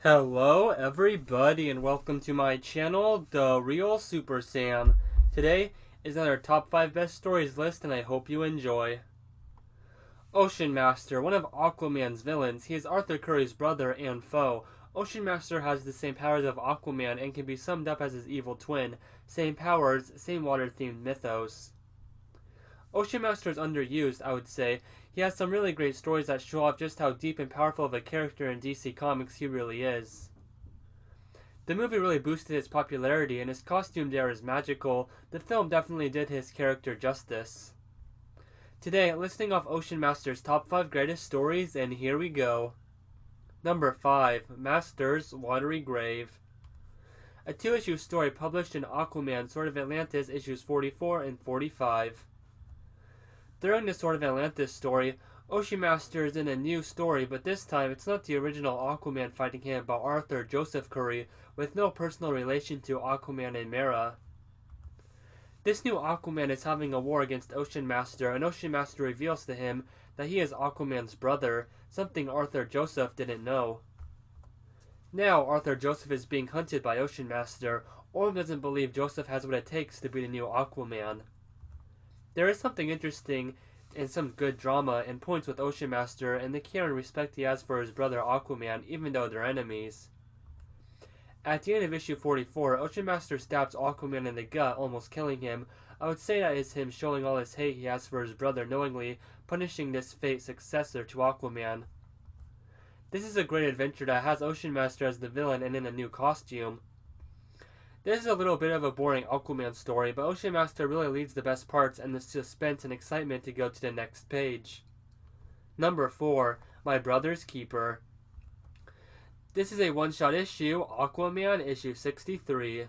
Hello everybody and welcome to my channel, The Real Super Sam. Today is another top 5 best stories list and I hope you enjoy. Ocean Master, one of Aquaman's villains. He is Arthur Curry's brother and foe. Ocean Master has the same powers of Aquaman and can be summed up as his evil twin. Same powers, same water-themed mythos. Ocean Master is underused, I would say. He has some really great stories that show off just how deep and powerful of a character in DC Comics he really is. The movie really boosted his popularity, and his costume there is magical. The film definitely did his character justice. Today, listing off Ocean Master's top 5 greatest stories, and here we go. Number 5. Master's Watery Grave. A 2-issue story published in Aquaman Sword of Atlantis issues 44 and 45. During the Sword of Atlantis story, Ocean Master is in a new story, but this time it's not the original Aquaman fighting him, but Arthur Joseph Curry, with no personal relation to Aquaman and Mera. This new Aquaman is having a war against Ocean Master, and Ocean Master reveals to him that he is Aquaman's brother, something Arthur Joseph didn't know. Now Arthur Joseph is being hunted by Ocean Master. Orm doesn't believe Joseph has what it takes to be the new Aquaman. There is something interesting and some good drama and points with Ocean Master and the care and respect he has for his brother Aquaman, even though they're enemies. At the end of issue 44, Ocean Master stabs Aquaman in the gut, almost killing him. I would say that is him showing all his hate he has for his brother, knowingly punishing this fate successor to Aquaman. This is a great adventure that has Ocean Master as the villain and in a new costume. This is a little bit of a boring Aquaman story, but Ocean Master really leads the best parts and the suspense and excitement to go to the next page. Number 4. My Brother's Keeper. This is a one-shot issue, Aquaman issue 63.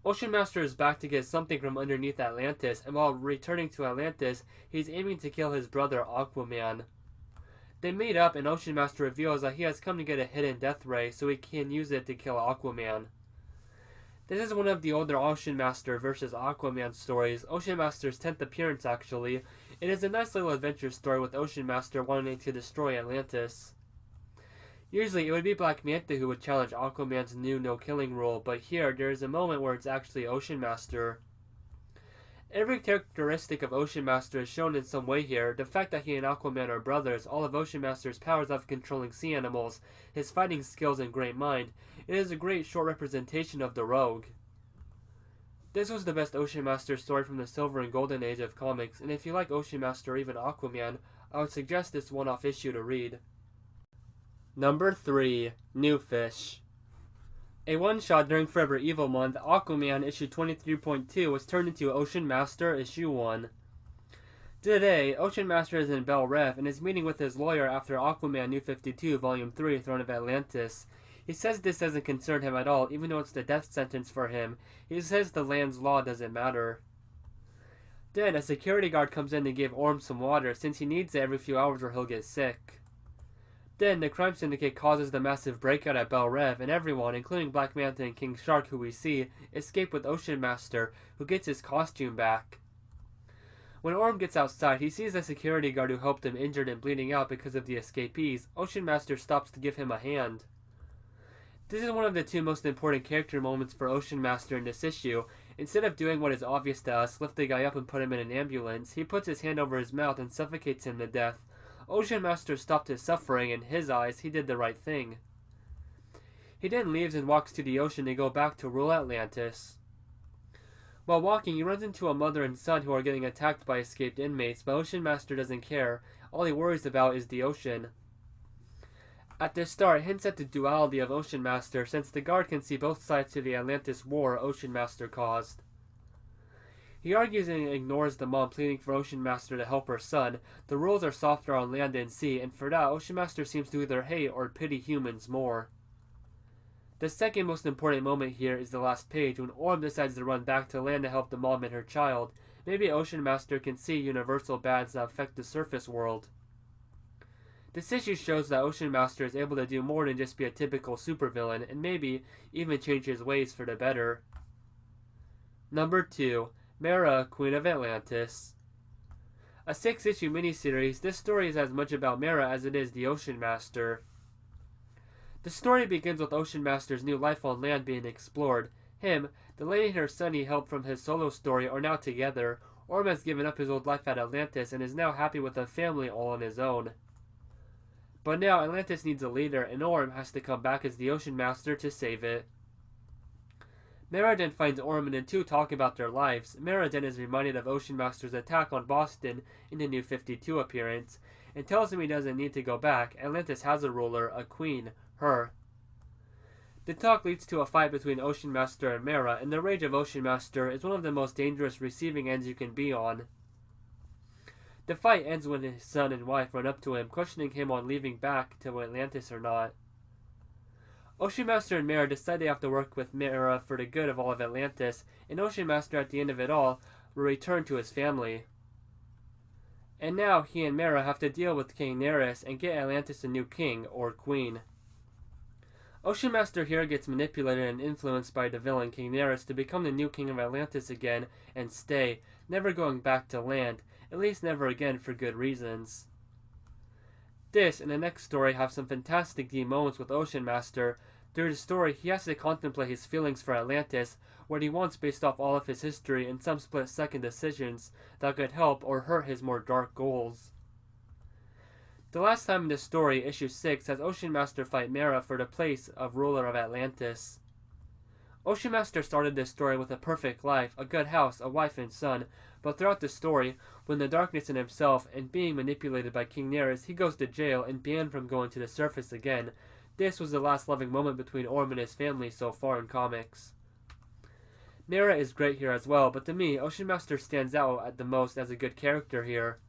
Ocean Master is back to get something from underneath Atlantis, and while returning to Atlantis, he's aiming to kill his brother Aquaman. They meet up and Ocean Master reveals that he has come to get a hidden death ray so he can use it to kill Aquaman. This is one of the older Ocean Master vs. Aquaman stories, Ocean Master's 10th appearance actually. It is a nice little adventure story with Ocean Master wanting to destroy Atlantis. Usually it would be Black Manta who would challenge Aquaman's new no-killing rule, but here there is a moment where it's actually Ocean Master. Every characteristic of Ocean Master is shown in some way here. The fact that he and Aquaman are brothers, all of Ocean Master's powers of controlling sea animals, his fighting skills and great mind. It is a great short representation of the Rogue. This was the best Ocean Master story from the Silver and Golden Age of comics, and if you like Ocean Master or even Aquaman, I would suggest this one-off issue to read. Number 3. New Fish. A one-shot during Forever Evil Month, Aquaman issue 23.2 was turned into Ocean Master issue 1. Today, Ocean Master is in Bel Rev and is meeting with his lawyer after Aquaman New 52 Volume 3 Throne of Atlantis. He says this doesn't concern him at all, even though it's the death sentence for him. He says the land's law doesn't matter. Then, a security guard comes in to give Orm some water, since he needs it every few hours or he'll get sick. Then, the crime syndicate causes the massive breakout at Bel Rev, and everyone, including Black Manta and King Shark, who we see, escape with Ocean Master, who gets his costume back. When Orm gets outside, he sees the security guard who helped him injured and bleeding out because of the escapees. Ocean Master stops to give him a hand. This is one of the two most important character moments for Ocean Master in this issue. Instead of doing what is obvious to us, lift the guy up and put him in an ambulance, he puts his hand over his mouth and suffocates him to death. Ocean Master stopped his suffering, in his eyes, he did the right thing. He then leaves and walks to the ocean to go back to rule Atlantis. While walking, he runs into a mother and son who are getting attacked by escaped inmates, but Ocean Master doesn't care. All he worries about is the ocean. At the start, hints at the duality of Ocean Master, since the guard can see both sides to the Atlantis war Ocean Master caused. He argues and ignores the mom pleading for Ocean Master to help her son. The rules are softer on land and sea, and for that, Ocean Master seems to either hate or pity humans more. The second most important moment here is the last page, when Orm decides to run back to land to help the mom and her child. Maybe Ocean Master can see universal bads that affect the surface world. This issue shows that Ocean Master is able to do more than just be a typical supervillain, and maybe even change his ways for the better. Number 2. Mera, Queen of Atlantis. A 6-issue miniseries, this story is as much about Mera as it is the Ocean Master. The story begins with Ocean Master's new life on land being explored. Him, the lady and her son he helped from his solo story are now together. Orm has given up his old life at Atlantis and is now happy with a family all on his own. But now Atlantis needs a leader, and Orm has to come back as the Ocean Master to save it. Mera then finds Orm and the two talk about their lives. Mera then is reminded of Ocean Master's attack on Boston in the New 52 appearance, and tells him he doesn't need to go back. Atlantis has a ruler, a queen, her. The talk leads to a fight between Ocean Master and Mera, and the rage of Ocean Master is one of the most dangerous receiving ends you can be on. The fight ends when his son and wife run up to him, questioning him on leaving back to Atlantis or not. Ocean Master and Mera decide they have to work with Mera for the good of all of Atlantis, and Ocean Master at the end of it all will return to his family. And now he and Mera have to deal with King Nereus and get Atlantis a new king, or queen. Ocean Master here gets manipulated and influenced by the villain King Nereus to become the new king of Atlantis again and stay, never going back to land, at least never again for good reasons. This and the next story have some fantastic deep moments with Ocean Master. Through the story, he has to contemplate his feelings for Atlantis, what he wants based off all of his history, and some split-second decisions that could help or hurt his more dark goals. The last time in this story, issue 6, has Ocean Master fight Mera for the place of ruler of Atlantis. Ocean Master started this story with a perfect life, a good house, a wife and son, but throughout the story, when the darkness in himself and being manipulated by King Nereus, he goes to jail and banned from going to the surface again. This was the last loving moment between Orm and his family so far in comics. Mera is great here as well, but to me, Ocean Master stands out at the most as a good character here.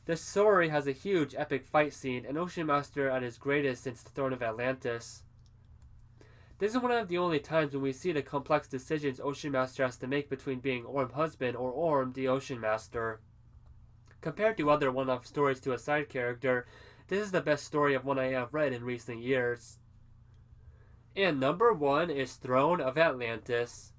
The story has a huge epic fight scene, and Ocean Master at his greatest since the Throne of Atlantis. This is one of the only times when we see the complex decisions Ocean Master has to make between being Orm husband or Orm the Ocean Master. Compared to other one-off stories to a side character, this is the best story of one I have read in recent years. And number 1 is Throne of Atlantis.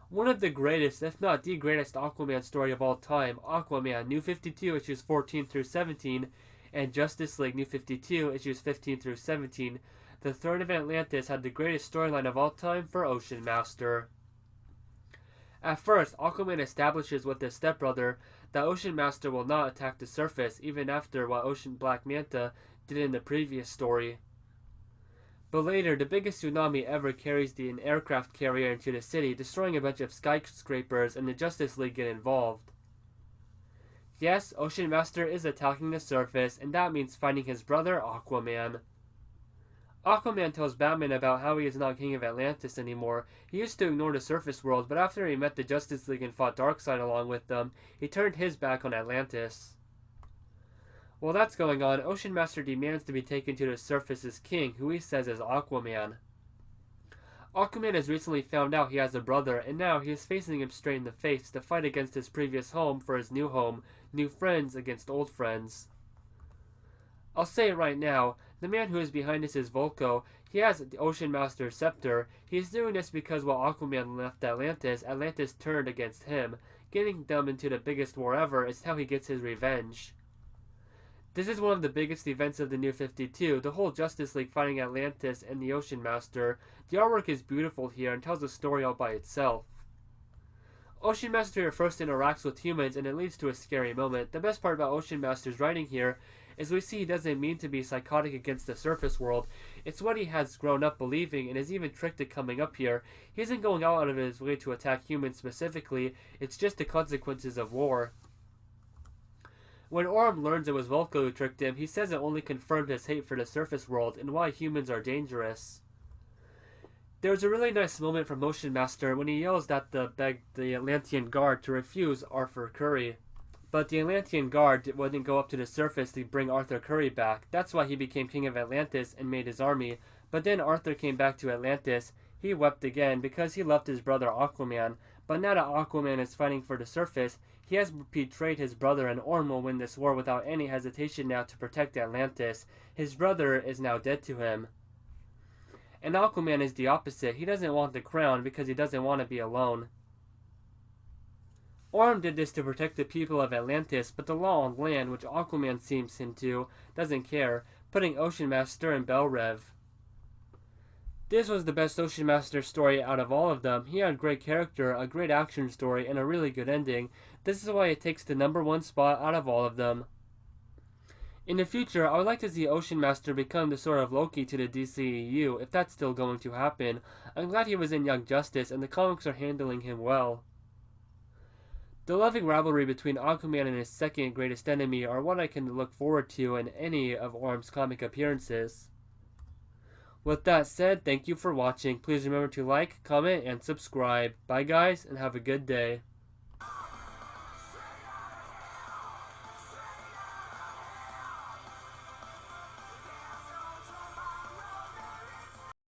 One of the greatest, if not the greatest Aquaman story of all time, Aquaman, New 52 issues 14 through 17, and Justice League New 52 issues 15 through 17, The Throne of Atlantis had the greatest storyline of all time for Ocean Master. At first, Aquaman establishes with his stepbrother that Ocean Master will not attack the surface, even after what Ocean Black Manta did in the previous story. But later, the biggest tsunami ever carries an aircraft carrier into the city, destroying a bunch of skyscrapers, and the Justice League get involved. Yes, Ocean Master is attacking the surface, and that means finding his brother Aquaman. Aquaman tells Batman about how he is not king of Atlantis anymore. He used to ignore the surface world, but after he met the Justice League and fought Darkseid along with them, he turned his back on Atlantis. While that's going on, Ocean Master demands to be taken to the surface as king, who he says is Aquaman. Aquaman has recently found out he has a brother, and now he is facing him straight in the face to fight against his previous home for his new home, new friends against old friends. I'll say it right now, the man who is behind this is Volko. He has the Ocean Master's scepter. He is doing this because while Aquaman left Atlantis, Atlantis turned against him. Getting them into the biggest war ever is how he gets his revenge. This is one of the biggest events of the New 52, the whole Justice League fighting Atlantis and the Ocean Master. The artwork is beautiful here and tells a story all by itself. Ocean Master here first interacts with humans and it leads to a scary moment. The best part about Ocean Master's writing here is we see he doesn't mean to be psychotic against the surface world. It's what he has grown up believing and is even tricked to coming up here. He isn't going out of his way to attack humans specifically, it's just the consequences of war. When Orm learns it was Volko who tricked him, he says it only confirmed his hate for the surface world and why humans are dangerous. There's a really nice moment from Ocean Master when he yells at the Atlantean guard to refuse Arthur Curry. But the Atlantean guard wouldn't go up to the surface to bring Arthur Curry back. That's why he became king of Atlantis and made his army. But then Arthur came back to Atlantis. He wept again because he loved his brother Aquaman. But now that Aquaman is fighting for the surface, he has betrayed his brother, and Orm will win this war without any hesitation now to protect Atlantis. His brother is now dead to him. And Aquaman is the opposite. He doesn't want the crown because he doesn't want to be alone. Orm did this to protect the people of Atlantis, but the law on land, which Aquaman seems him to, doesn't care. putting Ocean Master in Bell Rev. This was the best Ocean Master story out of all of them. He had great character, a great action story, and a really good ending. This is why it takes the #1 spot out of all of them. In the future, I would like to see Ocean Master become the sort of Loki to the DCEU, if that's still going to happen. I'm glad he was in Young Justice, and the comics are handling him well. The loving rivalry between Aquaman and his second greatest enemy are what I can look forward to in any of Orm's comic appearances. With that said, thank you for watching. Please remember to like, comment, and subscribe. Bye guys, and have a good day.